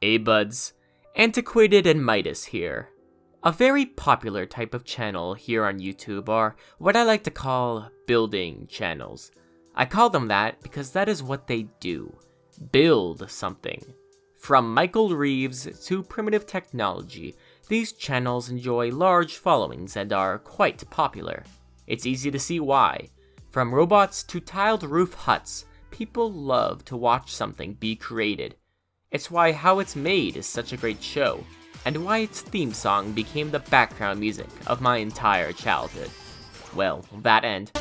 Hey buds, Antiquated and Midas here. A very popular type of channel here on YouTube are what I like to call building channels. I call them that because that is what they do. Build something. From Michael Reeves to primitive technology, these channels enjoy large followings and are quite popular. It's easy to see why. From robots to tiled roof huts, people love to watch something be created. It's why How It's Made is such a great show, and why its theme song became the background music of my entire childhood. Well, that end.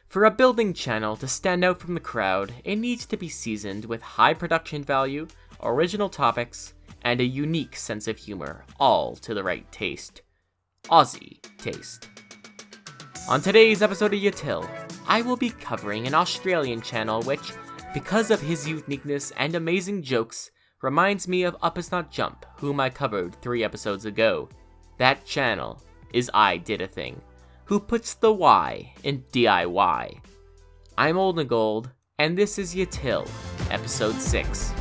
For a building channel to stand out from the crowd, it needs to be seasoned with high production value, original topics, and a unique sense of humor, all to the right taste. Aussie taste. On today's episode of YTIL, I will be covering an Australian channel which, because of his uniqueness and amazing jokes, reminds me of Up Is Not Jump, whom I covered 3 episodes ago. That channel is Ididathing, who puts the Y in DIY. I'm Old and Gold, and this is YTIL, episode 6.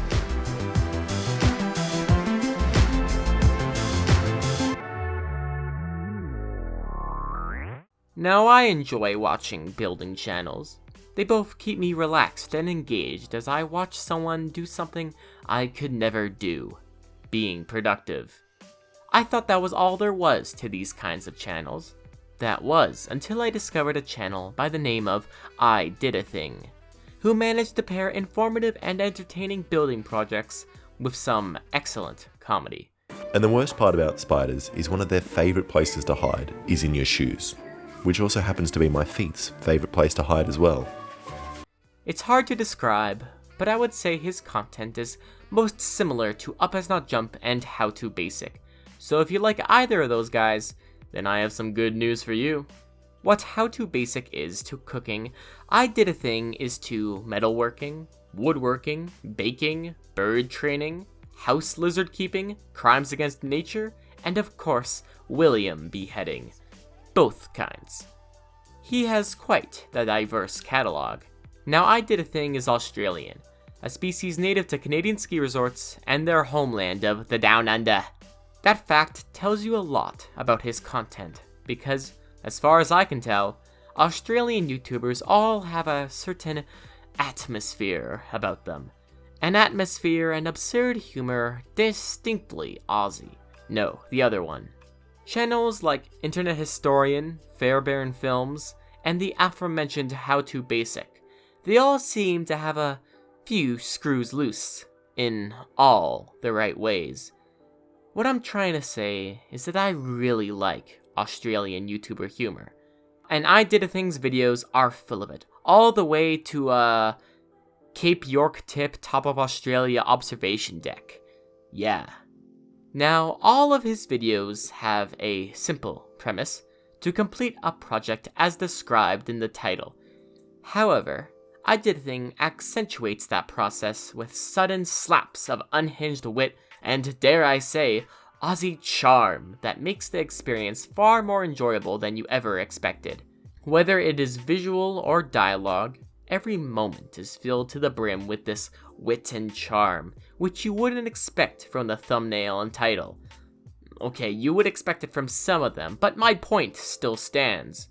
Now I enjoy watching building channels. They both keep me relaxed and engaged as I watch someone do something I could never do, being productive. I thought that was all there was to these kinds of channels. That was until I discovered a channel by the name of Ididathing, who managed to pair informative and entertaining building projects with some excellent comedy. And the worst part about spiders is one of their favourite places to hide is in your shoes, which also happens to be my feet's favourite place to hide as well. It's hard to describe, but I would say his content is most similar to Up Is Not Jump and How To Basic. So if you like either of those guys, then I have some good news for you. What How To Basic is to cooking, Ididathing is to metalworking, woodworking, baking, bird training, house lizard keeping, crimes against nature, and of course, William beheading. Both kinds. He has quite the diverse catalog. Now Ididathing is Australian, a species native to Canadian ski resorts and their homeland of the Down Under. That fact tells you a lot about his content, because, as far as I can tell, Australian YouTubers all have a certain atmosphere about them. An atmosphere and absurd humor distinctly Aussie. No, the other one. Channels like Internet Historian, Fairbairn Films, and the aforementioned How To Basic, they all seem to have a few screws loose, in all the right ways. What I'm trying to say is that I really like Australian YouTuber humor, and Ididathing's videos are full of it, all the way to Cape York Tip top of Australia observation deck. Yeah. Now, all of his videos have a simple premise, to complete a project as described in the title. However, Ididathing accentuates that process with sudden slaps of unhinged wit and, dare I say, Aussie charm that makes the experience far more enjoyable than you ever expected. Whether it is visual or dialogue, every moment is filled to the brim with this wit and charm, which you wouldn't expect from the thumbnail and title. Okay, you would expect it from some of them, but my point still stands.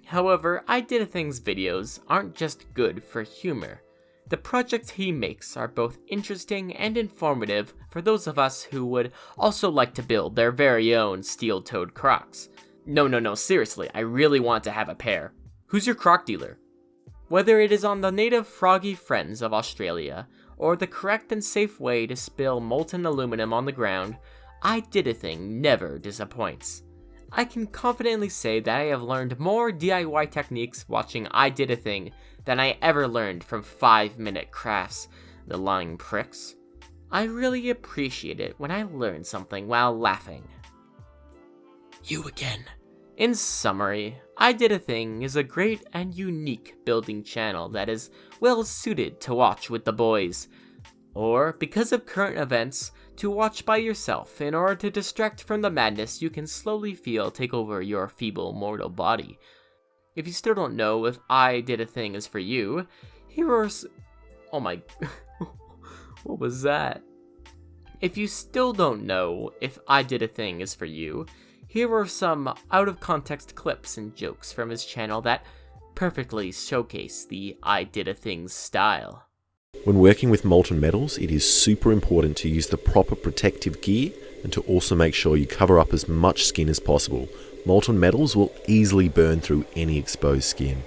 However, Ididathing's videos aren't just good for humor. The projects he makes are both interesting and informative for those of us who would also like to build their very own steel-toed Crocs. No, seriously, I really want to have a pair. Who's your Croc dealer? Whether it is on the native froggy friends of Australia, or the correct and safe way to spill molten aluminum on the ground, Ididathing never disappoints. I can confidently say that I have learned more DIY techniques watching Ididathing than I ever learned from 5-minute crafts, the lying pricks. I really appreciate it when I learn something while laughing. You again. In summary, Ididathing is a great and unique building channel that is well suited to watch with the boys, or, because of current events, to watch by yourself in order to distract from the madness you can slowly feel take over your feeble mortal body. If you still don't know if Ididathing is for you, here are oh my... What was that? If you still don't know if I Did a Thing is for you, here are some out-of-context clips and jokes from his channel that perfectly showcase the I Did a Thing style. When working with molten metals, it is super important to use the proper protective gear and to also make sure you cover up as much skin as possible. Molten metals will easily burn through any exposed skin.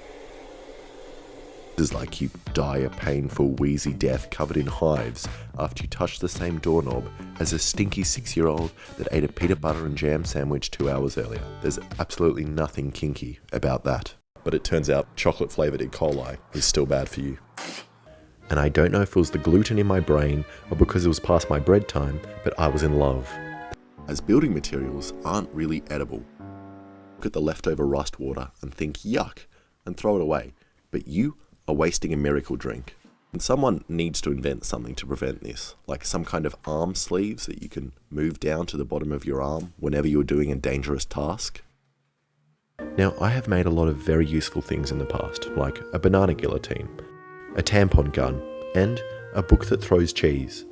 It's like you die a painful, wheezy death covered in hives after you touch the same doorknob as a stinky 6-year-old that ate a peanut butter and jam sandwich 2 hours earlier. There's absolutely nothing kinky about that. But it turns out chocolate flavoured E. coli is still bad for you. And I don't know if it was the gluten in my brain or because it was past my bread time, but I was in love. As building materials aren't really edible. Look at the leftover rust water and think yuck and throw it away. But you are wasting a miracle drink. And someone needs to invent something to prevent this, like some kind of arm sleeves that you can move down to the bottom of your arm whenever you're doing a dangerous task. Now, I have made a lot of very useful things in the past, like a banana guillotine, a tampon gun, and a book that throws cheese.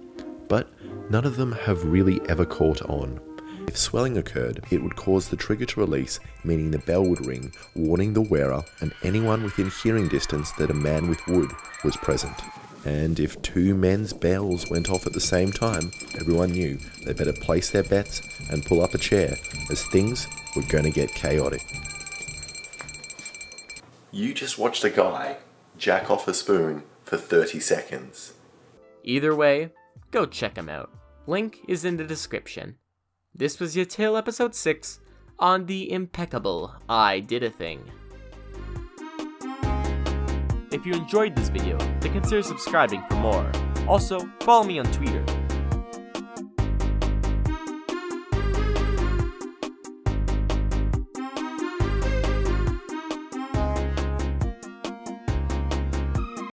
But none of them have really ever caught on. If swelling occurred, it would cause the trigger to release, meaning the bell would ring, warning the wearer and anyone within hearing distance that a man with wood was present. And if 2 men's bells went off at the same time, everyone knew they better place their bets and pull up a chair, as things were going to get chaotic. You just watched a guy jack off a spoon for 30 seconds. Either way, go check him out. Link is in the description. This was YTIL episode 6 on the impeccable I Did a Thing. If you enjoyed this video, then consider subscribing for more. Also, follow me on Twitter